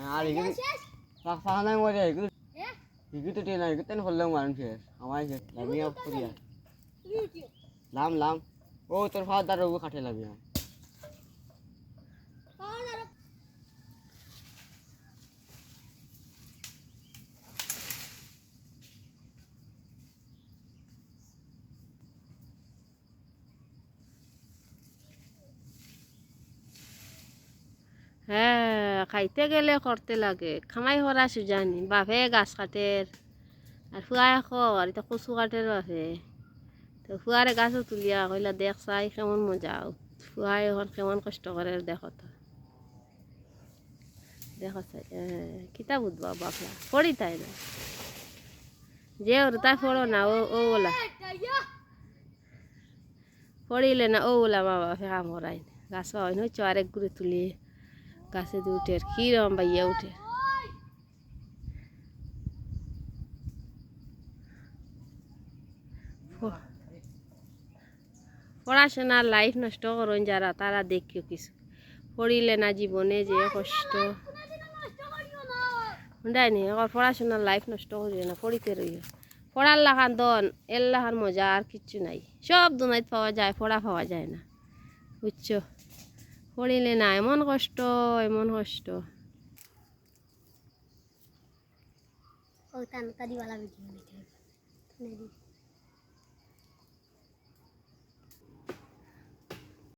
আর এগুলো পাখা নাই মরে এগুলো এগুলো তো টেনা এগুলো তেন হললাম মানুষ আমার লামিয়া করিয়া লাম লাম ও তোর ফাদার ও কাটে লামিয়া হ্যাঁ খাইতে গেলে করতে লাগে খামাই করা সুজানি বাপে গাছ কাটের আর ফুয়ায় খর এটা কচু কাটের বাপে তো ফুয়ারে গাছও তুলিয়া কইলা দেখ চাই কেমন মজা ফুয়ায় এখন কেমন কষ্ট করে দেখো তো দেখো চাই কিতা বুঝবা বাপলা পড়ি তাই না যে ওর তাই পড়ো না ও ওলা পড়িলে না ও ওলা মা বাপে কাম করাই গাছ হয় নয় আরেক ঘুরে তুলি গাছে দিয়ে উঠে কিরম বাইয়া উঠে পড়াশোনার লাইফ নষ্ট করেন যারা তারা দেখিও কিছু পড়িলে না জীবনে যে কষ্ট শুনডাইনি এখন পড়াশোনার লাইফ নষ্ট করিও না পড়িতে রইও পড়ার লাখান দন এর লাখান মজা আর কিচ্ছু নাই সব দুনাইত পাওয়া যায় পড়া পাওয়া যায় না বুঝছো পড়িলে না এমন কষ্ট এমন কষ্ট ও তান কাদিওয়ালা ভিডিও